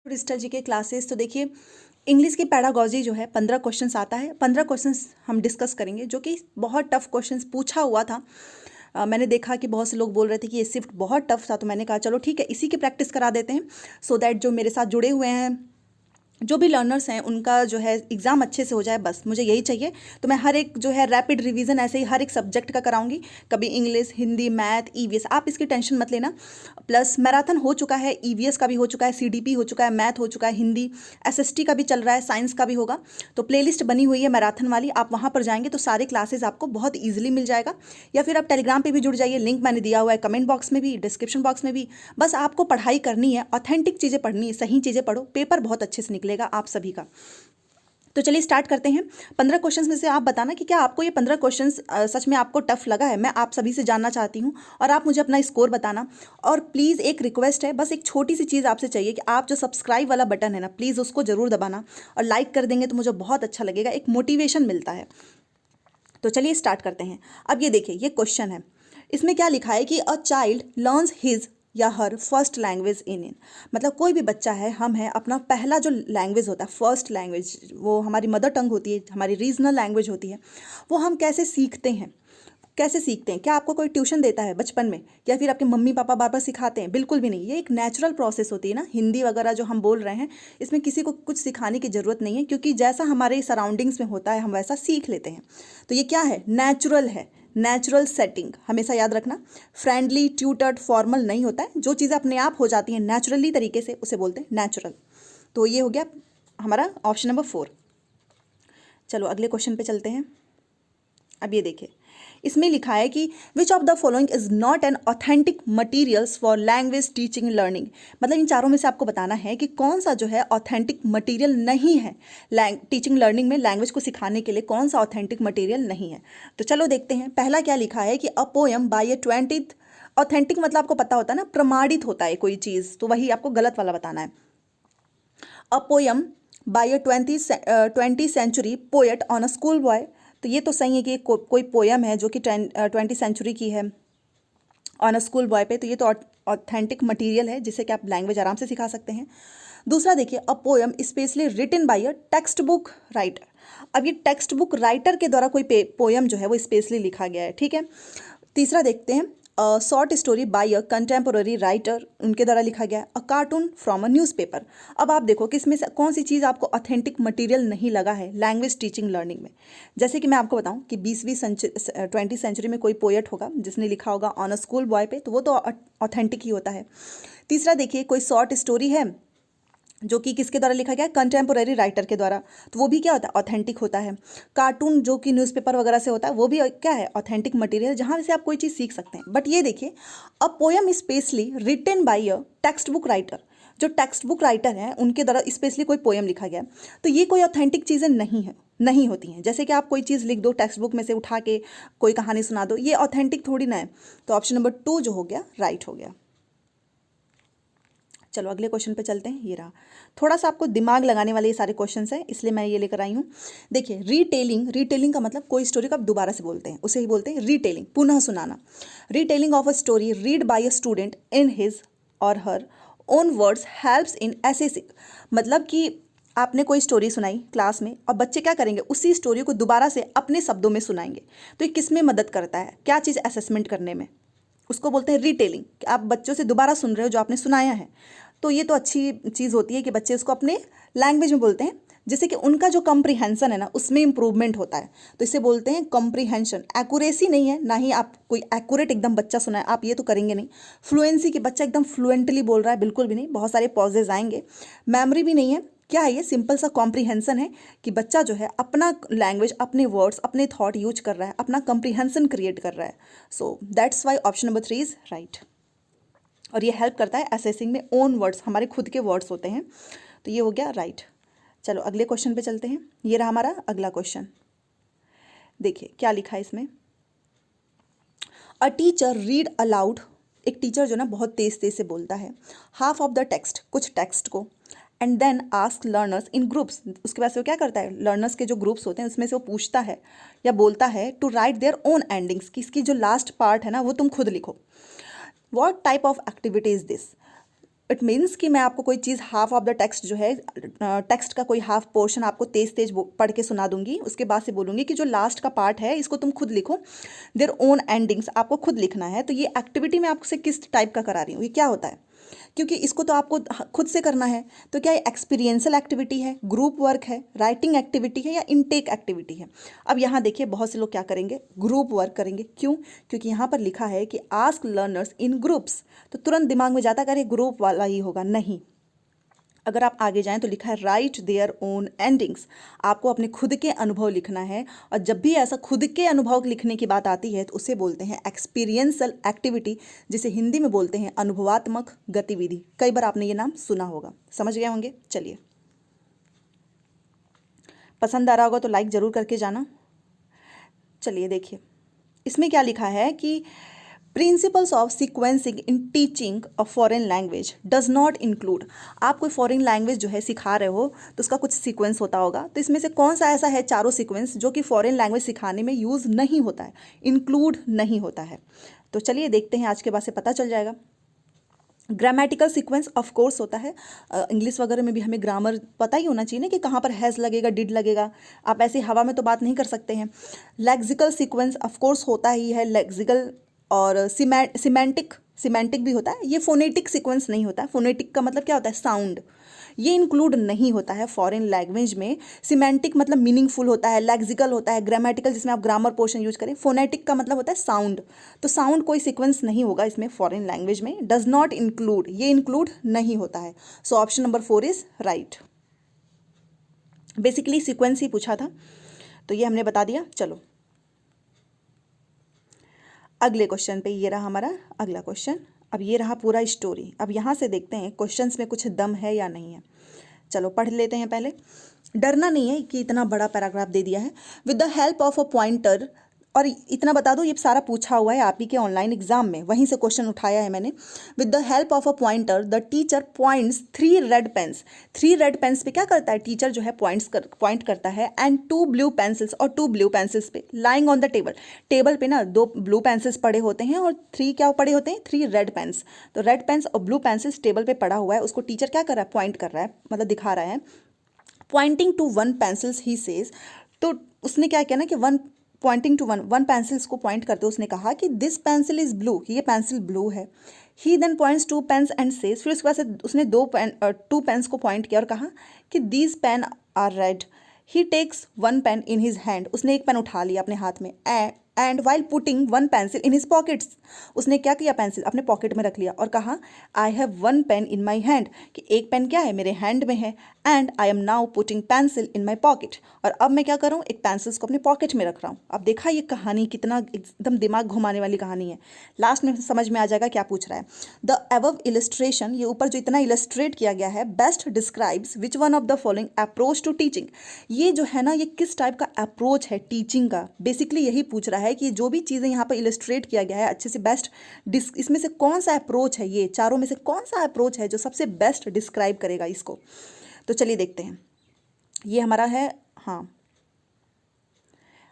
Digital जी के classes. तो देखिए, इंग्लिश की पैडागॉजी जो है 15 क्वेश्चंस आता है। 15 क्वेश्चंस हम डिस्कस करेंगे जो कि बहुत टफ क्वेश्चंस पूछा हुआ था। मैंने देखा कि बहुत से लोग बोल रहे थे कि ये शिफ्ट बहुत टफ था, तो मैंने कहा चलो ठीक है, इसी की प्रैक्टिस करा देते हैं सो दैट जो मेरे साथ जुड़े हुए हैं, जो भी लर्नर्स हैं, उनका जो है एग्ज़ाम अच्छे से हो जाए, बस मुझे यही चाहिए। तो मैं हर एक जो है रैपिड रिवीजन ऐसे ही हर एक सब्जेक्ट का कराऊंगी, कभी इंग्लिश, हिंदी, मैथ, ईवीएस, आप इसकी टेंशन मत लेना। प्लस मैराथन हो चुका है, ईवीएस का भी हो चुका है, सीडीपी हो चुका है, मैथ हो चुका है, हिंदी, एसएसटी का भी चल रहा है, साइंस का भी होगा। तो प्लेलिस्ट बनी हुई है मैराथन वाली, आप वहाँ पर जाएंगे तो सारे क्लासेज आपको बहुत ईजिली मिल जाएगा। या फिर आप टेलीग्राम पर भी जुड़ जाइए, लिंक मैंने दिया हुआ है कमेंट बॉक्स में भी, डिस्क्रिप्शन बॉक्स में भी। बस आपको पढ़ाई करनी है, ऑथेंटिक चीज़ें पढ़नी है, सही चीज़ें पढ़ो, पेपर बहुत अच्छे से निकलेगा आप सभी का। तो चलिए स्टार्ट करते हैं। 15 क्वेश्चंस में से आप बताना कि क्या आपको ये 15 क्वेश्चंस सच में आपको टफ लगा है। मैं आप सभी से जानना चाहती हूँ और आप मुझे अपना स्कोर बताना। और प्लीज़ एक रिक्वेस्ट है, बस एक छोटी सी चीज़ आपसे चाहिए कि आप जो सब्सक्राइब वाला बटन है ना, प्लीज़ उसको ज़रूर दबाना और लाइक कर देंगे तो मुझे बहुत अच्छा लगेगा, एक मोटिवेशन मिलता है। तो चलिए स्टार्ट करते हैं। अब ये देखिए, ये क्वेश्चन है, इसमें क्या लिखा है कि अ चाइल्ड लर्न्स हिज या हर फर्स्ट लैंग्वेज इन मतलब कोई भी बच्चा है, हम है, अपना पहला जो लैंग्वेज होता है, फर्स्ट लैंग्वेज, वो हमारी मदर टंग होती है, हमारी रीजनल लैंग्वेज होती है, वो हम कैसे सीखते हैं। कैसे सीखते हैं? क्या आपको कोई ट्यूशन देता है बचपन में, या फिर आपके मम्मी पापा बार बार सिखाते हैं? बिल्कुल भी नहीं, ये एक नेचुरल प्रोसेस होती है ना। हिंदी वगैरह जो हम बोल रहे हैं, इसमें किसी को कुछ सिखाने की ज़रूरत नहीं है, क्योंकि जैसा हमारे सराउंडिंग्स में होता है हम वैसा सीख लेते हैं। तो ये क्या है? नेचुरल है, नेचुरल सेटिंग, हमेशा याद रखना। फ्रेंडली, ट्यूटर्ड, फॉर्मल नहीं होता है। जो चीज़ें अपने आप हो जाती हैं नेचुरली तरीके से, उसे बोलते हैं नेचुरल। तो ये हो गया हमारा ऑप्शन नंबर 4। चलो अगले क्वेश्चन पे चलते हैं। अब ये देखिए, इसमें लिखा है कि विच of the following is not an authentic materials for language teaching learning. मतलब इन चारों में से आपको बताना है कि कौन सा जो है ऑथेंटिक मटीरियल नहीं है टीचिंग लर्निंग में, लैंग्वेज को सिखाने के लिए कौन सा ऑथेंटिक मटीरियल नहीं है। तो चलो देखते हैं। पहला क्या लिखा है कि अ poem by a 20th। Authentic मतलब आपको पता होता है ना, प्रमाणित होता है कोई चीज़, तो वही आपको गलत वाला बताना है। A poem by a 20th century poet on a school boy. तो ये तो सही है कि कोई पोयम है जो कि 20th सेंचुरी की है ऑन अ स्कूल बॉय पे, तो ये तो ऑथेंटिक मटेरियल है जिसे कि आप लैंग्वेज आराम से सिखा सकते हैं। दूसरा देखिए, a poem specially written by a text book writer. अब ये टेक्स्ट बुक राइटर के द्वारा कोई पोयम जो है वो स्पेशली लिखा गया है, ठीक है। तीसरा देखते हैं, short story by a contemporary writer, उनके द्वारा लिखा गया। अ कार्टून फ्रॉम अ न्यूज़पेपर। अब आप देखो कि इसमें से कौन सी चीज़ आपको ऑथेंटिक मटेरियल नहीं लगा है लैंग्वेज टीचिंग लर्निंग में। जैसे कि मैं आपको बताऊं कि 20वीं सेंचुरी में कोई पोएट होगा जिसने लिखा होगा ऑन अ स्कूल बॉय पे, तो वो तो ऑथेंटिक ही होता है। तीसरा देखिए, कोई शॉर्ट स्टोरी है जो कि किसके द्वारा लिखा गया है? कंटेम्पोररी राइटर के द्वारा, तो वो भी क्या होता है? ऑथेंटिक होता है। कार्टून जो कि न्यूज़पेपर वगैरह से होता है, वो भी क्या है? ऑथेंटिक मटेरियल, जहाँ से आप कोई चीज़ सीख सकते हैं। बट ये देखिए, a poem specially written by a text book writer, जो टेक्स्ट बुक राइटर हैं उनके द्वारा स्पेशली कोई पोयम लिखा गया, तो ये कोई ऑथेंटिक चीज़ें नहीं होती हैं। जैसे कि आप कोई चीज़ लिख दो टेक्स्ट बुक में से उठा के, कोई कहानी सुना दो, ये ऑथेंटिक थोड़ी ना है। तो ऑप्शन नंबर 2 जो हो गया, राइट हो गया। चलो अगले क्वेश्चन पे चलते हैं। ये रहा, थोड़ा सा आपको दिमाग लगाने वाले ये सारे क्वेश्चंस हैं, इसलिए मैं ये लेकर आई हूँ। देखिए, रीटेलिंग का मतलब कोई स्टोरी को आप दोबारा से बोलते हैं, उसे ही बोलते हैं रीटेलिंग, पुनः सुनाना। Retelling of a story read by a student in his or her own words helps in assessing. मतलब कि आपने कोई स्टोरी सुनाई क्लास में और बच्चे क्या करेंगे? उसी स्टोरी को दोबारा से अपने शब्दों में सुनाएंगे। तो ये किस में मदद करता है? क्या चीज़ असेसमेंट करने में? उसको बोलते हैं रीटेलिंग, कि आप बच्चों से दोबारा सुन रहे हो जो आपने सुनाया है। तो ये तो अच्छी चीज़ होती है कि बच्चे उसको अपने लैंग्वेज में बोलते हैं, जिससे कि उनका जो कॉम्प्रिहेंशन है ना, उसमें इंप्रूवमेंट होता है। तो इसे बोलते हैं कॉम्प्रिहेंशन। एक्यूरेसी नहीं है, ना ही आप कोई एक्यूरेट एकदम बच्चा सुनाए, आप ये तो करेंगे नहीं। फ्लुएंसी कि बच्चा एकदम फ्लुएंटली बोल रहा है, बिल्कुल भी नहीं, बहुत सारे पॉजेज आएंगे। मेमोरी भी नहीं है। क्या है ये? सिंपल सा कॉम्प्रिहेंशन है कि बच्चा जो है अपना लैंग्वेज, अपने वर्ड्स, अपने थॉट यूज कर रहा है, अपना कॉम्प्रिहेंशन क्रिएट कर रहा है। So that's why option number 3 is right. और ये हेल्प करता है असेसिंग में। ओन वर्ड्स हमारे खुद के वर्ड्स होते हैं, तो ये हो गया राइट। चलो अगले क्वेश्चन पे चलते हैं। ये रहा हमारा अगला क्वेश्चन। देखिए क्या लिखा है इसमें, अ टीचर रीड अलाउड। एक टीचर जो ना बहुत तेज तेज से बोलता है हाफ ऑफ द टेक्स्ट, कुछ टेक्स्ट को, and then ask learners in groups. उसके बाद से वो क्या करता है? लर्नर्स के जो ग्रुप्स होते हैं उसमें से वो पूछता है या बोलता है to write their own endings, कि इसकी जो लास्ट पार्ट है ना वो तुम खुद लिखो। What type of activity is this? It means कि मैं आपको कोई चीज़ हाफ ऑफ द टेक्स्ट जो है, टेक्स्ट का कोई हाफ पोर्शन आपको तेज तेज पढ़ के सुना दूंगी, उसके बाद से बोलूँगी कि जो लास्ट का पार्ट है इसको तुम खुद लिखो, देयर ओन एंडिंग्स आपको खुद लिखना है। तो ये एक्टिविटी मैं आपसे किस टाइप का करा रही हूँ, ये क्या होता है, क्योंकि इसको तो आपको खुद से करना है, तो क्या ये एक्सपीरियंशियल एक्टिविटी है, ग्रुप वर्क है, राइटिंग एक्टिविटी है या इनटेक एक्टिविटी है। अब यहाँ देखिए बहुत से लोग क्या करेंगे, ग्रुप वर्क करेंगे। क्यों? क्योंकि यहाँ पर लिखा है कि आस्क लर्नर्स इन ग्रुप्स, तो तुरंत दिमाग में जाता है ग्रुप वाला ही होगा, नहीं। अगर आप आगे जाएं तो लिखा है राइट देयर ओन एंडिंग्स, आपको अपने खुद के अनुभव लिखना है। और जब भी ऐसा खुद के अनुभव लिखने की बात आती है तो उसे बोलते हैं एक्सपीरियंशियल एक्टिविटी, जिसे हिंदी में बोलते हैं अनुभवात्मक गतिविधि। कई बार आपने ये नाम सुना होगा, समझ गए होंगे। चलिए, पसंद आ रहा होगा तो लाइक ज़रूर करके जाना। चलिए देखिए, इसमें क्या लिखा है कि principles of sequencing in teaching a foreign language does not include. आप कोई फॉरेन लैंग्वेज जो है सिखा रहे हो तो उसका कुछ सीक्वेंस होता होगा, तो इसमें से कौन सा ऐसा है चारों सीक्वेंस जो कि फॉरेन लैंग्वेज सिखाने में यूज़ नहीं होता है, इंक्लूड नहीं होता है। तो चलिए देखते हैं, आज के बाद से पता चल जाएगा। ग्रामेटिकल सीक्वेंस ऑफ कोर्स होता है, इंग्लिश वगैरह में भी हमें ग्रामर पता ही होना चाहिए ना कि कहाँ पर हैज़ लगेगा, डिड लगेगा, आप ऐसे हवा में तो बात नहीं कर सकते हैं। लेक्सिकल सीक्वेंस ऑफ कोर्स होता ही है, लेक्सिकल और सिमेंटिक भी होता है। ये फोनेटिक सीक्वेंस नहीं होता है, फोनेटिक का मतलब क्या होता है, साउंड, ये इंक्लूड नहीं होता है फॉरेन लैंग्वेज में। सिमेंटिक मतलब मीनिंगफुल होता है, लेक्सिकल होता है, ग्रामेटिकल जिसमें आप ग्रामर पोर्शन यूज करें, फोनेटिक का मतलब होता है साउंड। तो साउंड कोई सीक्वेंस नहीं होगा इसमें फॉरेन लैंग्वेज में, डज नॉट इंक्लूड, ये इंक्लूड नहीं होता है। So option number 4 is right. Basically sequence ही पूछा था तो ये हमने बता दिया। चलो अगले क्वेश्चन पे, ये रहा हमारा अगला क्वेश्चन। अब ये रहा पूरा स्टोरी। अब यहाँ से देखते हैं क्वेश्चंस में कुछ दम है या नहीं है। चलो पढ़ लेते हैं पहले। डरना नहीं है कि इतना बड़ा पैराग्राफ दे दिया है। With the help of a pointer, और इतना बता दो ये सारा पूछा हुआ है आप ही के ऑनलाइन एग्जाम में, वहीं से क्वेश्चन उठाया है मैंने। With the help of a pointer the teacher points 3 red pens. 3 red pens पे क्या करता है टीचर जो है, पॉइंट करता है, एंड 2 ब्लू पेंसिल्स, और 2 ब्लू पेंसिल्स पे lying on the table. Table पे ना 2 ब्लू पेंसिल्स पड़े होते हैं और 3 क्या पड़े होते हैं, 3 रेड पेन्स। तो रेड पेन्स और ब्लू पेंसिल्स टेबल पे पड़ा हुआ है, उसको टीचर क्या कर रहा है, पॉइंट कर रहा है, मतलब दिखा रहा है। Pointing to 1 pencils he says, तो उसने क्या किया ना कि पॉइंटिंग टू वन पेंसिल्स को पॉइंट करते उसने कहा कि दिस पेंसिल इज ब्लू, कि ये पेंसिल ब्लू है। He then points 2 pens and says, फिर उसके बाद से उसने 2 पेन्स को पॉइंट किया और कहा कि these pen are red. He takes 1 pen in his hand, उसने एक पेन उठा लिया अपने हाथ में, and while putting 1 pencil in his pockets, उसने क्या किया, पेंसिल अपने पॉकेट में रख लिया और कहा I have 1 pen in my hand, कि एक पेन क्या है, मेरे हैंड में है, and I am now putting pencil in my pocket, और अब मैं क्या कर रहा हूँ, एक पेंसिल्स को अपने पॉकेट में रख रहा हूँ। अब देखा ये कहानी कितना एकदम दिमाग घुमाने वाली कहानी है, लास्ट में समझ में आ जाएगा क्या पूछ रहा है। द अबव इलस्ट्रेशन, ये ऊपर जो इतना इलस्ट्रेट किया गया है, best describes which one of the following approach to teaching. ये जो है ना, ये किस टाइप का अप्रोच है टीचिंग का, बेसिकली यही पूछ रहा है कि जो भी चीज़ें यहाँ पर इलस्ट्रेट किया गया है अच्छे से बेस्ट इसमें से कौन सा अप्रोच है, ये चारों में से कौन सा अप्रोच है जो सबसे बेस्ट डिस्क्राइब करेगा इसको। तो चलिए देखते हैं, ये हमारा है, हाँ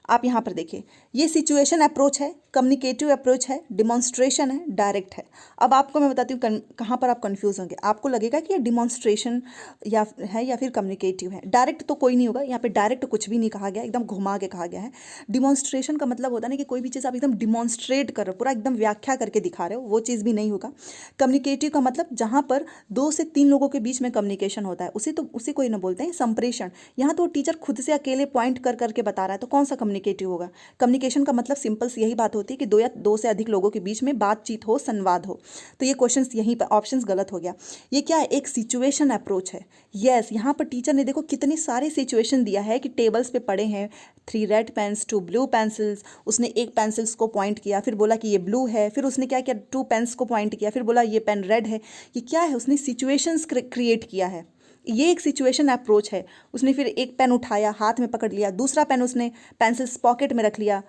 आप यहाँ पर देखिए, ये सिचुएशन अप्रोच है, कम्युनिकेटिव अप्रोच है, डिमॉन्स्ट्रेशन है, डायरेक्ट है। अब आपको मैं बताती हूँ कहाँ पर आप कंफ्यूज होंगे, आपको लगेगा कि ये डिमॉन्स्ट्रेशन या फिर कम्युनिकेटिव है। डायरेक्ट तो कोई नहीं होगा, यहाँ पे डायरेक्ट कुछ भी नहीं कहा गया, एकदम घुमा के कहा गया है। डिमॉन्स्ट्रेशन का मतलब होता है ना कि कोई भी चीज़ आप एकदम डिमॉन्स्ट्रेट कर रहे हो, पूरा एकदम व्याख्या करके दिखा रहे हो, वो चीज़ भी नहीं होगा। कम्युनिकेटिव का मतलब जहाँ पर 2 से 3 लोगों के बीच में कम्युनिकेशन होता है, उसी को ही ना बोलते हैं संप्रेषण। यहाँ तो टीचर खुद से अकेले पॉइंट कर करके बता रहा है, तो कौन सा कम्युनिकेटिव होगा। कम्युनिकेशन का मतलब सिंपल सी यही बात होती है कि 2 या 2 से अधिक लोगों के बीच में बातचीत हो, संवाद हो। तो ये क्वेश्चंस यहीं पर ऑप्शंस गलत हो गया। ये क्या है, एक सिचुएशन अप्रोच है। यस, यहाँ पर टीचर ने देखो कितने सारे सिचुएशन दिया है कि टेबल्स पे पड़े हैं 3 रेड पेन्स, 2 ब्लू पेंसिल्स, उसने एक पेंसिल्स को पॉइंट किया, फिर बोला कि ये ब्लू है, फिर उसने क्या किया, 2 पेन्स को पॉइंट किया, फिर बोला ये पेन रेड है। ये क्या है, उसने सिचुएशंस क्रिएट किया है, ये एक सिचुएशन अप्रोच है। उसने फिर एक पेन उठाया, हाथ में पकड़ लिया, दूसरा पेन उसने पेंसिल्स पॉकेट में रख लिया,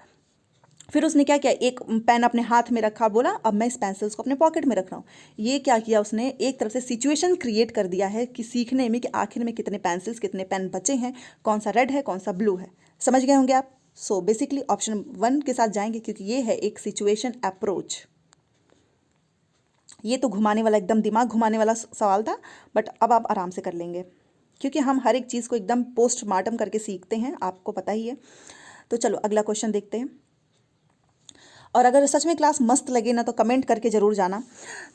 फिर उसने क्या किया, एक पेन अपने हाथ में रखा, बोला अब मैं इस पेंसिल्स को अपने पॉकेट में रख रहा हूँ। ये क्या किया, उसने एक तरफ से सिचुएशन क्रिएट कर दिया है कि सीखने में कि आखिर में कितने पेंसिल्स, कितने पेन बचे हैं, कौन सा रेड है, कौन सा ब्लू है। समझ गए होंगे आप। सो बेसिकली ऑप्शन 1 के साथ जाएंगे क्योंकि ये है एक सिचुएशन अप्रोच। ये तो घुमाने वाला, एकदम दिमाग घुमाने वाला सवाल था, बट अब आप आराम से कर लेंगे, क्योंकि हम हर एक चीज़ को एकदम पोस्टमार्टम करके सीखते हैं, आपको पता ही है। तो चलो अगला क्वेश्चन देखते हैं। और अगर सच में क्लास मस्त लगे ना तो कमेंट करके जरूर जाना।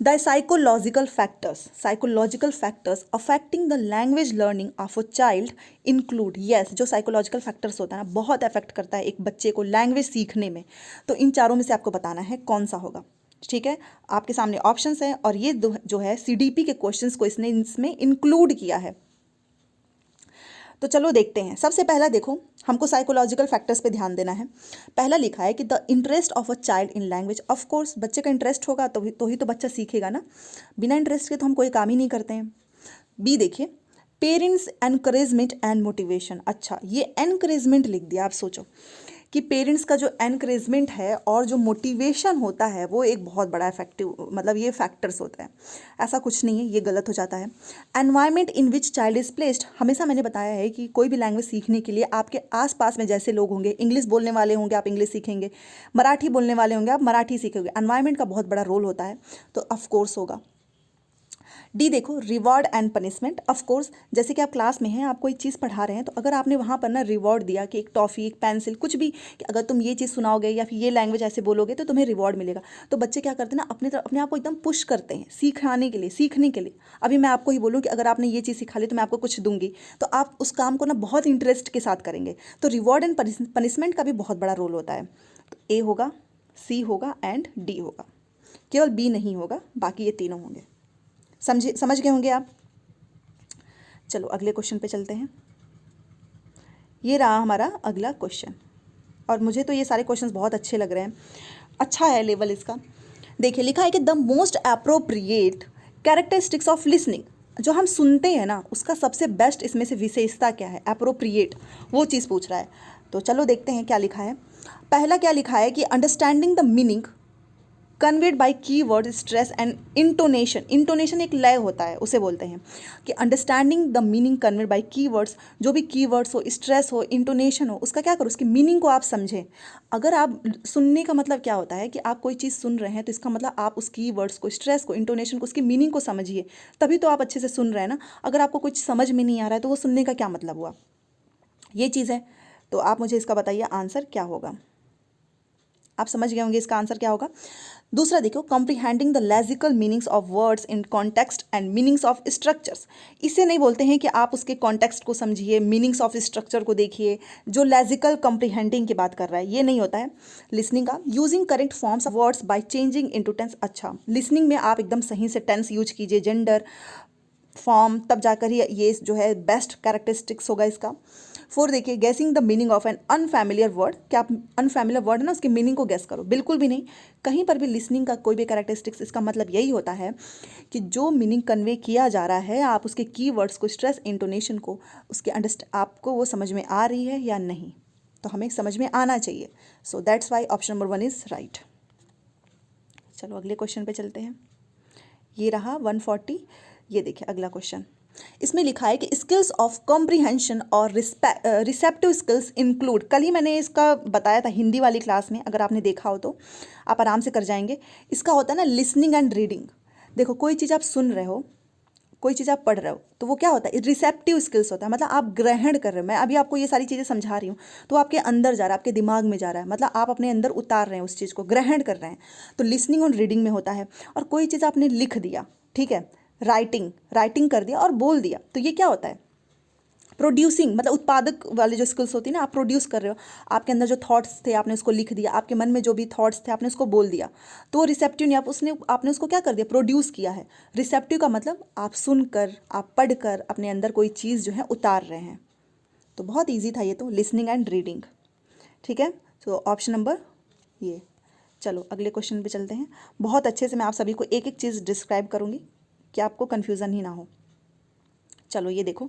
The psychological factors affecting the language learning of a child include. Yes, जो साइकोलॉजिकल फैक्टर्स होता है ना, बहुत अफेक्ट करता है एक बच्चे को लैंग्वेज सीखने में। तो इन चारों में से आपको बताना है कौन सा होगा। ठीक है, आपके सामने ऑप्शंस हैं और ये जो है सीडीपी के क्वेश्चंस को इसने इसमें इंक्लूड किया है। तो चलो देखते हैं। सबसे पहला देखो, हमको साइकोलॉजिकल फैक्टर्स पे ध्यान देना है। पहला लिखा है कि the interest of a child in language. Of course बच्चे का इंटरेस्ट होगा तो ही तो बच्चा सीखेगा ना, बिना इंटरेस्ट के तो हम कोई काम ही नहीं करते हैं। बी देखिए, पेरेंट्स एनकरेजमेंट एंड मोटिवेशन। अच्छा, ये एनकरेजमेंट लिख दिया। आप सोचो कि पेरेंट्स का जो एनकरेजमेंट है और जो मोटिवेशन होता है वो एक बहुत बड़ा इफेक्टिव, मतलब ये फैक्टर्स होता है। ऐसा कुछ नहीं है, ये गलत हो जाता है। Environment in which child is placed. हमेशा मैंने बताया है कि कोई भी लैंग्वेज सीखने के लिए आपके आसपास में जैसे लोग होंगे, इंग्लिश बोलने वाले होंगे आप इंग्लिश सीखेंगे, मराठी बोलने वाले होंगे आप मराठी सीखेंगे। एनवायरनमेंट का बहुत बड़ा रोल होता है, तो ऑफकोर्स होगा। डी देखो, reward and punishment. Of course जैसे कि आप क्लास में हैं, आप कोई चीज़ पढ़ा रहे हैं, तो अगर आपने वहाँ पर ना रिवॉर्ड दिया कि एक टॉफ़ी, एक पेंसिल, कुछ भी, कि अगर तुम ये चीज़ सुनाओगे या फिर ये लैंग्वेज ऐसे बोलोगे तो तुम्हें रिवॉर्ड मिलेगा, तो बच्चे क्या करते हैं ना, अपने आप को एकदम पुश करते हैं सिखाने के लिए, सीखने के लिए। अभी मैं आपको ही बोलूँ कि अगर आपने ये चीज़ सिखा ली तो मैं आपको कुछ दूंगी, तो आप उस काम को ना बहुत इंटरेस्ट के साथ करेंगे। तो रिवॉर्ड एंड पनिशमेंट का भी बहुत बड़ा रोल होता है। तो ए होगा, सी होगा एंड डी होगा, केवल बी नहीं होगा, बाकी ये तीनों होंगे। समझ गए होंगे आप। चलो अगले क्वेश्चन पे चलते हैं। ये रहा हमारा अगला क्वेश्चन, और मुझे तो ये सारे क्वेश्चंस बहुत अच्छे लग रहे हैं, अच्छा है लेवल इसका। देखिए लिखा है कि the most appropriate characteristics of listening. जो हम सुनते हैं ना, उसका सबसे बेस्ट इसमें से विशेषता क्या है, अप्रोप्रिएट, वो चीज़ पूछ रहा है। तो चलो देखते हैं क्या लिखा है। पहला क्या लिखा है कि understanding the meaning conveyed by key word, stress and intonation. Intonation एक लय होता है, उसे बोलते हैं कि understanding the meaning conveyed by key words. जो भी की वर्ड्स हो, स्ट्रेस हो, इंटोनेशन हो, उसका क्या करो, उसकी मीनिंग को आप समझें। अगर आप सुनने का मतलब क्या होता है कि आप कोई चीज़ सुन रहे हैं, तो इसका मतलब आप उस की वर्ड्स को, स्ट्रेस को, इंटोनेशन को, उसकी मीनिंग को समझिए, तभी तो आप अच्छे से सुन रहे हैं ना। अगर आपको कुछ समझ में नहीं आ रहा है तो वो सुनने का क्या मतलब हुआ, ये चीज़ है। तो आप मुझे इसका बताइए आंसर क्या होगा। आप समझ गए होंगे इसका आंसर क्या होगा। दूसरा देखो, comprehending the lexical meanings of words in context and meanings of structures. इसे नहीं बोलते हैं कि आप उसके कॉन्टेक्स्ट को समझिए, मीनिंग्स ऑफ स्ट्रक्चर को देखिए, जो लेजिकल कॉम्प्रिहेंडिंग की बात कर रहा है, ये नहीं होता है लिसनिंग का। Using correct forms of words by changing into tense. अच्छा, लिसनिंग में आप एकदम सही से टेंस यूज कीजिए, जेंडर, फॉर्म, तब जाकर ही ये जो है बेस्ट कैरेक्टरिस्टिक्स होगा इसका। 4 देखिए, guessing the meaning of an unfamiliar word. क्या आप अनफैमिलियर वर्ड है ना, उसकी मीनिंग को गैस करो, बिल्कुल भी नहीं। कहीं पर भी लिसनिंग का कोई भी कैरेक्टरिस्टिक्स, इसका मतलब यही होता है कि जो मीनिंग कन्वे किया जा रहा है, आप उसके की वर्ड्स को, स्ट्रेस, इंटोनेशन को, उसके आपको वो समझ में आ रही है या नहीं, तो हमें समझ में आना चाहिए। So that's why option number 1 is right. चलो अगले क्वेश्चन पे चलते हैं। ये रहा 140। ये देखिए अगला क्वेश्चन, इसमें लिखा है कि स्किल्स ऑफ कॉम्प्रिहेंशन और रिसेप्टिव स्किल्स इंक्लूड। कल ही मैंने इसका बताया था हिंदी वाली क्लास में, अगर आपने देखा हो तो आप आराम से कर जाएंगे। इसका होता है ना लिसनिंग एंड रीडिंग। देखो, कोई चीज़ आप सुन रहे हो, कोई चीज़ आप पढ़ रहे हो, तो वो क्या होता है, रिसेप्टिव स्किल्स होता है, मतलब आप ग्रहण कर रहे हो। मैं अभी आपको ये सारी चीज़ें समझा रही हूँ, तो आपके अंदर जा रहा है, आपके दिमाग में जा रहा है, मतलब आप अपने अंदर उतार रहे हैं, उस चीज़ को ग्रहण कर रहे हैं। तो लिसनिंग और रीडिंग में होता है। और कोई चीज़ आपने लिख दिया, ठीक है, राइटिंग कर दिया और बोल दिया, तो ये क्या होता है, प्रोड्यूसिंग, मतलब उत्पादक वाले जो स्किल्स होती है ना, आप प्रोड्यूस कर रहे हो। आपके अंदर जो थॉट्स थे आपने उसको लिख दिया, आपके मन में जो भी थॉट्स थे आपने उसको बोल दिया, तो रिसेप्टिव नहीं, आपने उसको क्या कर दिया, प्रोड्यूस किया है। रिसेप्टिव का मतलब आप सुनकर, आप पढ़कर अपने अंदर कोई चीज़ जो है उतार रहे हैं। तो बहुत ईजी था ये तो, लिसनिंग एंड रीडिंग। ठीक है, तो ऑप्शन नंबर ये। चलो अगले क्वेश्चन पे चलते हैं। बहुत अच्छे से मैं आप सभी को एक एक चीज़ डिस्क्राइब करूँगी कि आपको कन्फ्यूज़न ही ना हो। चलो ये देखो,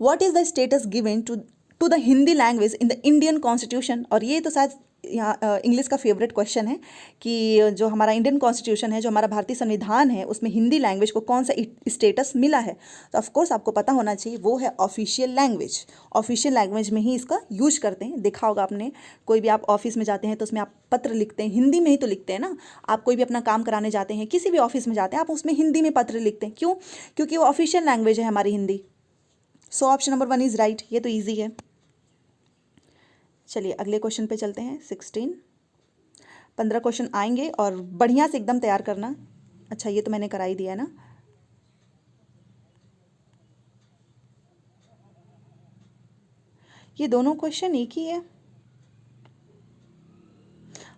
what is the status given to the Hindi language in the Indian constitution. और ये तो शायद यहाँ इंग्लिश का फेवरेट क्वेश्चन है कि जो हमारा इंडियन कॉन्स्टिट्यूशन है, जो हमारा भारतीय संविधान है, उसमें हिंदी लैंग्वेज को कौन सा स्टेटस मिला है। तो ऑफ कोर्स आपको पता होना चाहिए, वो है ऑफिशियल लैंग्वेज। ऑफिशियल लैंग्वेज में ही इसका यूज करते हैं। देखा होगा आपने, कोई भी आप ऑफिस में जाते हैं तो उसमें आप पत्र लिखते हैं, हिंदी में ही तो लिखते हैं ना। आप कोई भी अपना काम कराने जाते हैं, किसी भी ऑफिस में जाते हैं, आप उसमें हिंदी में पत्र लिखते हैं। क्यों? क्योंकि वो ऑफिशियल लैंग्वेज है हमारी हिंदी। सो ऑप्शन नंबर 1 इज़ राइट। ये तो ईजी है। चलिए अगले क्वेश्चन पे चलते हैं। 16 15 क्वेश्चन आएंगे और बढ़िया से एकदम तैयार करना। अच्छा, ये तो मैंने करा ही दिया है ना। ये दोनों क्वेश्चन एक ही है।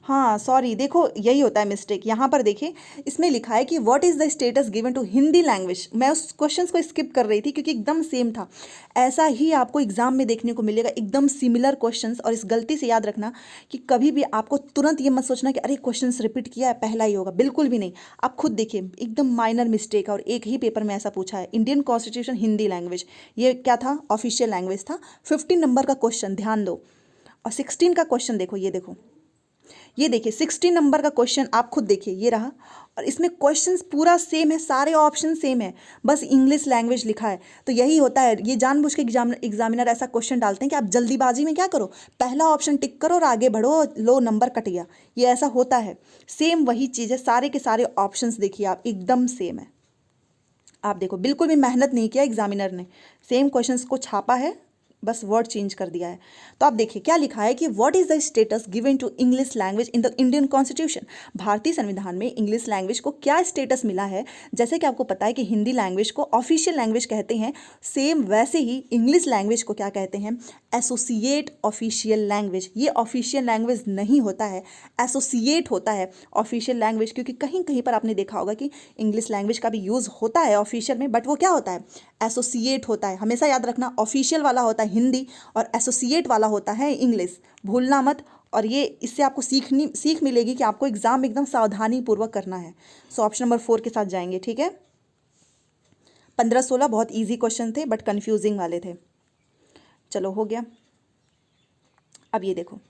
हाँ सॉरी, देखो यही होता है मिस्टेक। यहाँ पर देखिए, इसमें लिखा है कि what is the status given to Hindi language. मैं उस क्वेश्चन को स्किप कर रही थी क्योंकि एकदम सेम था। ऐसा ही आपको एग्जाम में देखने को मिलेगा, एकदम सिमिलर क्वेश्चंस। और इस गलती से याद रखना कि कभी भी आपको तुरंत ये मत सोचना कि अरे क्वेश्चंस रिपीट किया है, पहला ही होगा। बिल्कुल भी नहीं। आप खुद देखिए, एकदम माइनर मिस्टेक है और एक ही पेपर में ऐसा पूछा है। इंडियन कॉन्स्टिट्यूशन हिंदी लैंग्वेज, ये क्या था? ऑफिशियल लैंग्वेज था। 15 नंबर का क्वेश्चन ध्यान दो। और 16 का क्वेश्चन देखो, ये देखो, ये देखिए 16 नंबर का क्वेश्चन आप खुद देखिए, ये रहा। और इसमें क्वेश्चंस पूरा सेम है, सारे ऑप्शन सेम है, बस इंग्लिश लैंग्वेज लिखा है। तो यही होता है, ये जानबूझ के एग्जामिनर ऐसा क्वेश्चन डालते हैं कि आप जल्दीबाजी में क्या करो, पहला ऑप्शन टिक करो और आगे बढ़ो, लो नंबर कट गया। ये ऐसा होता है। सेम वही चीज़ है, सारे के सारे ऑप्शंस देखिए आप, एकदम सेम है। आप देखो, बिल्कुल भी मेहनत नहीं किया एग्जामिनर ने, सेम क्वेश्चंस को छापा है, बस वर्ड चेंज कर दिया है। तो आप देखिए क्या लिखा है कि what is the status given to English language in the Indian constitution. भारतीय संविधान में इंग्लिश लैंग्वेज को क्या स्टेटस मिला है। जैसे कि आपको पता है कि हिंदी लैंग्वेज को ऑफिशियल लैंग्वेज कहते हैं, सेम वैसे ही इंग्लिश लैंग्वेज को क्या कहते हैं? Associate official language. ये ऑफिशियल लैंग्वेज नहीं होता है, एसोसिएट होता है ऑफिशियल लैंग्वेज। क्योंकि कहीं कहीं पर आपने देखा होगा कि इंग्लिश लैंग्वेज का भी यूज़ होता है ऑफिशियल में, बट वो क्या होता है? एसोसिएट होता है। हमेशा याद रखना, ऑफिशियल वाला होता है हिंदी और एसोसिएट वाला होता है इंग्लिश, भूलना मत। और ये इससे आपको सीख मिलेगी कि आपको एग्जाम एकदम सावधानी पूर्वक करना है। सो ऑप्शन नंबर 4 के साथ जाएंगे, ठीक है। 15-16 बहुत इजी क्वेश्चन थे बट कंफ्यूजिंग वाले थे। चलो हो गया। अब ये देखो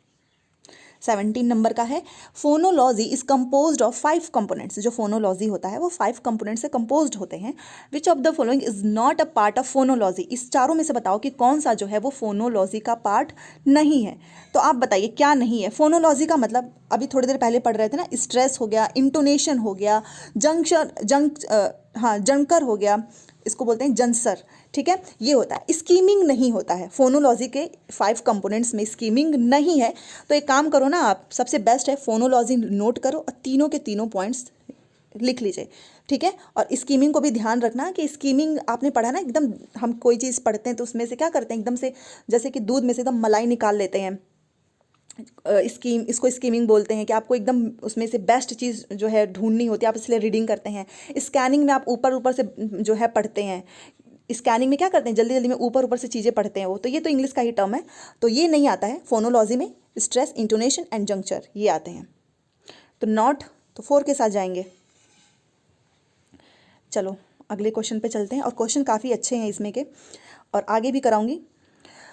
17 नंबर का है, phonology is composed of 5 components. जो फोनोलॉजी होता है वो 5 कंपोनेंट्स से कंपोज्ड होते हैं। Which of the following is not a part of phonology. इस चारों में से बताओ कि कौन सा जो है वो फोनोलॉजी का पार्ट नहीं है। तो आप बताइए क्या नहीं है। फोनोलॉजी का मतलब अभी थोड़ी देर पहले पढ़ रहे थे ना, स्ट्रेस हो गया, इंटोनेशन हो गया, जंकर हो गया, इसको बोलते हैं जंसर, ठीक है, ये होता है। स्कीमिंग नहीं होता है फोनोलॉजी के 5 कंपोनेंट्स में, स्कीमिंग नहीं है। तो एक काम करो ना आप, सबसे बेस्ट है फोनोलॉजी नोट करो और तीनों के तीनों पॉइंट्स लिख लीजिए, ठीक है। और स्कीमिंग को भी ध्यान रखना कि स्कीमिंग आपने पढ़ा ना, एकदम हम कोई चीज़ पढ़ते हैं तो उसमें से क्या करते हैं, एकदम से जैसे कि दूध में से एकदम मलाई निकाल लेते हैं। इसको स्कीमिंग बोलते हैं कि आपको एकदम उसमें से बेस्ट चीज़ जो है ढूंढनी होती है, आप इसलिए रीडिंग करते हैं। स्कैनिंग में आप ऊपर ऊपर से जो है पढ़ते हैं। स्कैनिंग में क्या करते हैं, जल्दी जल्दी में ऊपर ऊपर से चीज़ें पढ़ते हैं वो, तो ये तो इंग्लिश का ही टर्म है, तो ये नहीं आता है फोनोलॉजी में। स्ट्रेस, इंटोनेशन एंड जंक्चर ये आते हैं, तो नॉट। तो 4 के साथ जाएंगे। चलो अगले क्वेश्चन पे चलते हैं, और क्वेश्चन काफ़ी अच्छे हैं इसमें के, और आगे भी कराऊंगी।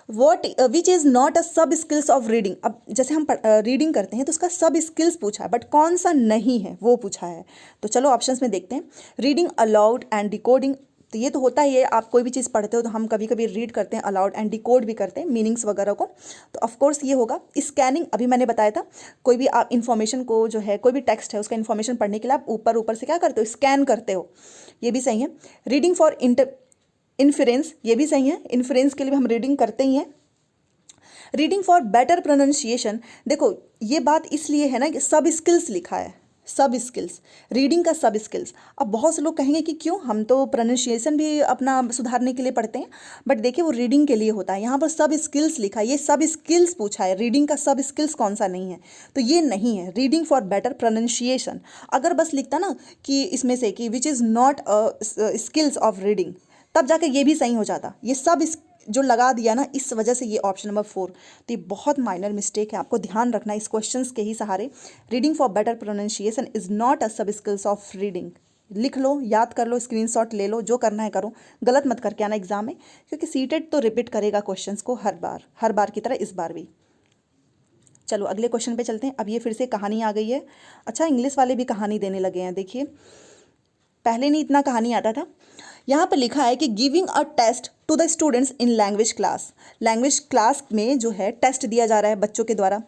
विच इज़ नॉट अ सब स्किल्स ऑफ रीडिंग। अब जैसे हम रीडिंग करते हैं तो उसका सब स्किल्स पूछा है, बट कौन सा नहीं है वो पूछा है। तो चलो ऑप्शंस में देखते हैं। रीडिंग अलाउड एंड डिकोडिंग, तो ये तो होता ही है, आप कोई भी चीज़ पढ़ते हो तो हम कभी कभी रीड करते हैं अलाउड एंड डिकोड भी करते हैं मीनिंग्स वगैरह को, तो ऑफकोर्स ये होगा। स्कैनिंग अभी मैंने बताया था, कोई भी आप इन्फॉर्मेशन को जो है, कोई भी टेक्स्ट है उसका इन्फॉर्मेशन पढ़ने के लिए आप ऊपर ऊपर से क्या करते हो, स्कैन करते हो, ये भी सही है। रीडिंग फॉर इन्फ्रेंस, ये भी सही है, इन्फ्रेंस के लिए भी हम रीडिंग करते ही हैं। रीडिंग फॉर बेटर प्रोनाउंसिएशन, देखो ये बात इसलिए है ना कि सब स्किल्स लिखा है, सब स्किल्स, रीडिंग का सब स्किल्स। अब बहुत से लोग कहेंगे कि क्यों, हम तो प्रोनाउंसिएशन भी अपना सुधारने के लिए पढ़ते हैं, बट देखिए वो रीडिंग के लिए होता है। यहाँ पर सब स्किल्स लिखा है, ये सब स्किल्स पूछा है, रीडिंग का सब स्किल्स कौन सा नहीं है, तो ये नहीं है। रीडिंग फॉर बेटर प्रोनाउंसिएशन, अगर बस लिखता ना कि इसमें से कि which is not skills of reading, तब जाकर ये भी सही हो जाता। ये सब जो लगा दिया ना, इस वजह से ये ऑप्शन नंबर 4, तो ये बहुत माइनर मिस्टेक है, आपको ध्यान रखना इस क्वेश्चंस के ही सहारे। Reading for better pronunciation is not a सब स्किल्स ऑफ रीडिंग। लिख लो, याद कर लो, स्क्रीनशॉट ले लो, जो करना है करो, गलत मत करके आना एग्जाम में, क्योंकि सीटेड तो रिपीट करेगा क्वेश्चंस को हर बार की तरह इस बार भी। चलो अगले क्वेश्चन पे चलते हैं। अब ये फिर से कहानी आ गई है। अच्छा, इंग्लिश वाले भी कहानी देने लगे हैं। देखिए, पहले नहीं इतना कहानी आता था। यहाँ पर लिखा है कि giving a test to the students in language class. Language class में जो है टेस्ट दिया जा रहा है बच्चों के द्वारा।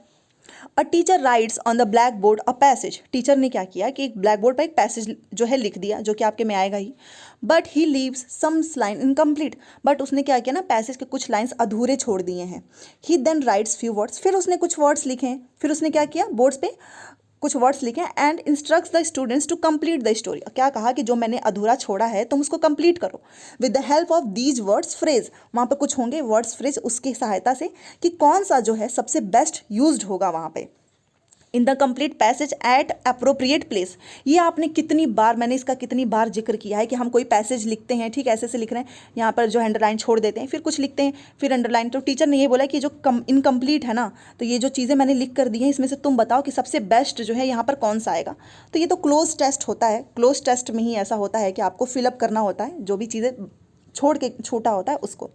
A teacher rights on the black board a passage. Teacher ने क्या किया कि एक ब्लैक बोर्ड पर एक पैसेज जो है लिख दिया, जो कि आपके में आएगा ही। But he leaves some line incomplete. But उसने क्या किया ना, पैसेज के कुछ लाइन्स अधूरे छोड़ दिए हैं। ही देन राइट्स फ्यू वर्ड्स। फिर उसने कुछ वर्ड्स लिखे हैं। फिर उसने क्या किया, बोर्ड्स पे कुछ वर्ड्स लिखे and instructs the students to complete the story. क्या कहा कि जो मैंने अधूरा छोड़ा है तुम उसको कंप्लीट करो with the help of these words phrase. वहाँ पे कुछ होंगे वर्ड्स फ्रेज, उसकी सहायता से कि कौन सा जो है सबसे बेस्ट यूज्ड होगा वहाँ पे। In the complete passage eight appropriate place. ये आपने कितनी बार, मैंने इसका कितनी बार जिक्र किया है कि हम कोई पैसेज लिखते हैं, ठीक ऐसे लिख रहे हैं, यहाँ पर जो अंडरलाइन छोड़ देते हैं, फिर कुछ लिखते हैं, फिर अंडरलाइन। तो टीचर ने ये बोला कि जो इनकम्प्लीट है ना, तो ये जो चीज़ें मैंने लिख कर दी हैं इसमें से तुम बताओ कि सबसे बेस्ट जो है यहाँ पर कौन सा आएगा। तो ये तो क्लोज टेस्ट होता है। क्लोज टेस्ट में ही ऐसा होता है कि आपको फिलअप करना होता है, जो भी चीज़ें छोड़ के छोटा होता है उसको।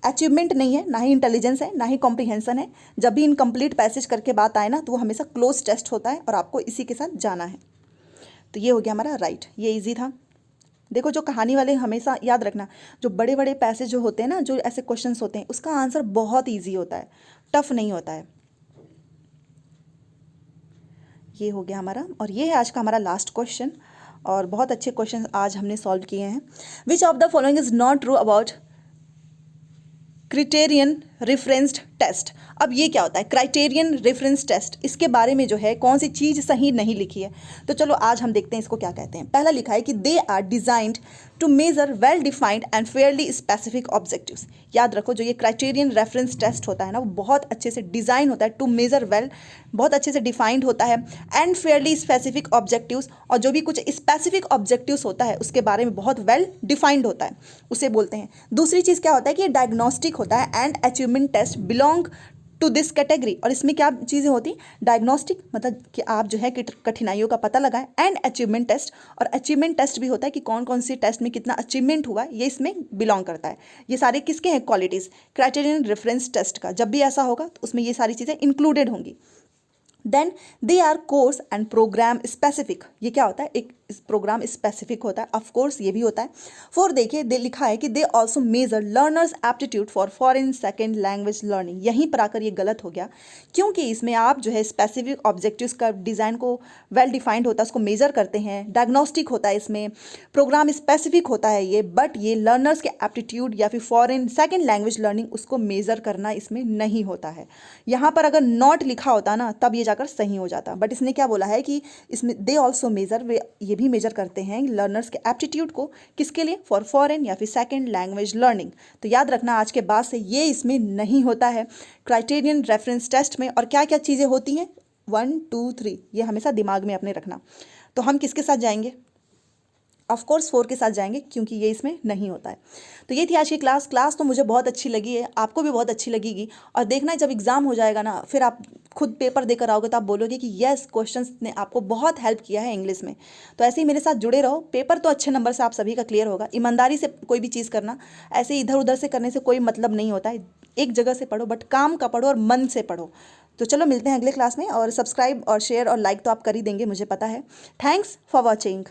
अचीवमेंट नहीं है, ना ही इंटेलिजेंस है, ना ही कॉम्प्रिहेंसन है। जब भी इनकम्प्लीट पैसेज करके बात आए ना, तो वो हमेशा क्लोज टेस्ट होता है और आपको इसी के साथ जाना है। तो ये हो गया हमारा राइट। ये इजी था। देखो, जो कहानी वाले हमेशा याद रखना, जो बड़े बड़े पैसेज जो होते हैं ना, जो ऐसे क्वेश्चंस होते हैं, उसका आंसर बहुत ईजी होता है, टफ नहीं होता है। ये हो गया हमारा, और ये है आज का हमारा लास्ट क्वेश्चन। और बहुत अच्छे क्वेश्चन आज हमने सॉल्व किए हैं। Which of the following is not true about criterion referenced test. अब ये क्या होता है क्राइटेरियन रेफरेंस टेस्ट, इसके बारे में जो है कौन सी चीज़ सही नहीं लिखी है। तो चलो आज हम देखते हैं इसको क्या कहते हैं। पहला लिखा है कि they are designed to measure well defined and fairly specific objectives. याद रखो, जो ये क्राइटेरियन रेफरेंस टेस्ट होता है ना, वो बहुत अच्छे से डिज़ाइन होता है, टू मेजर वेल बहुत अच्छे से डिफाइंड होता है, एंड फेयरली स्पेसिफिक ऑब्जेक्टिव्स, और जो भी कुछ स्पेसिफिक ऑब्जेक्टिव्स होता है उसके बारे में बहुत वेल डिफाइंड होता है, उसे बोलते हैं। दूसरी चीज़ क्या होता है कि ये डायग्नोस्टिक होता है and achievement test belong to this category. और इसमें क्या चीज़ें होती, डायग्नोस्टिक मतलब कि आप जो है कठिनाइयों का पता लगाएं, एंड अचीवमेंट टेस्ट, और अचीवमेंट टेस्ट भी होता है कि कौन कौन सी टेस्ट में कितना अचीवमेंट हुआ, ये इसमें बिलोंग करता है। ये सारे किसके हैं, क्वालिटीज़ क्राइटेरियन रेफरेंस टेस्ट का। जब भी ऐसा होगा तो उसमें ये सारी चीज़ें इंक्लूडेड होंगी। Then they are course and programme specific. ये क्या होता है, एक प्रोग्राम स्पेसिफिक होता है, ऑफ कोर्स ये भी होता है। फोर देखिए, दे लिखा है कि they also measure learners aptitude for foreign second language learning. यहीं पर आकर ये गलत हो गया, क्योंकि इसमें आप जो है स्पेसिफिक ऑब्जेक्टिव्स का डिज़ाइन को वेल डिफाइंड होता है, उसको मेजर करते हैं। डायग्नोस्टिक होता है, इसमें प्रोग्राम स्पेसिफिक होता है ये, बट ये लर्नर्स के एप्टीट्यूड या फिर फॉरेन सेकेंड लैंग्वेज लर्निंग उसको मेजर करना इसमें नहीं होता है। यहाँ पर अगर नॉट लिखा होता ना, तब ये जाकर सही हो जाता। बट इसने क्या बोला है कि इसमें दे ऑल्सो मेजर, वे ये भी मेजर करते हैं लर्नर्स के एप्टीट्यूड को, किसके लिए, फॉर फॉरेन या फिर सेकेंड लैंग्वेज लर्निंग। तो याद रखना आज के बाद से ये इसमें नहीं होता है क्राइटेरियन रेफरेंस टेस्ट में। और क्या क्या चीज़ें होती हैं, 1 2 3, ये हमेशा दिमाग में अपने रखना। तो हम किसके साथ जाएंगे, ऑफ कोर्स 4 के साथ जाएंगे, क्योंकि ये इसमें नहीं होता है। तो ये थी आज की क्लास तो मुझे बहुत अच्छी लगी है, आपको भी बहुत अच्छी लगेगी। और देखना जब एग्ज़ाम हो जाएगा ना, फिर आप खुद पेपर देकर आओगे तो आप बोलोगे कि यस, क्वेश्चंस ने आपको बहुत हेल्प किया है इंग्लिश में। तो ऐसे ही मेरे साथ जुड़े रहो, पेपर तो अच्छे नंबर से आप सभी का क्लियर होगा। ईमानदारी से कोई भी चीज़ करना, ऐसे इधर उधर से करने से कोई मतलब नहीं होता है। एक जगह से पढ़ो, बट काम का पढ़ो और मन से पढ़ो। तो चलो मिलते हैं अगले क्लास में, और सब्सक्राइब और शेयर और लाइक तो आप कर ही देंगे, मुझे पता है। Thanks for watching.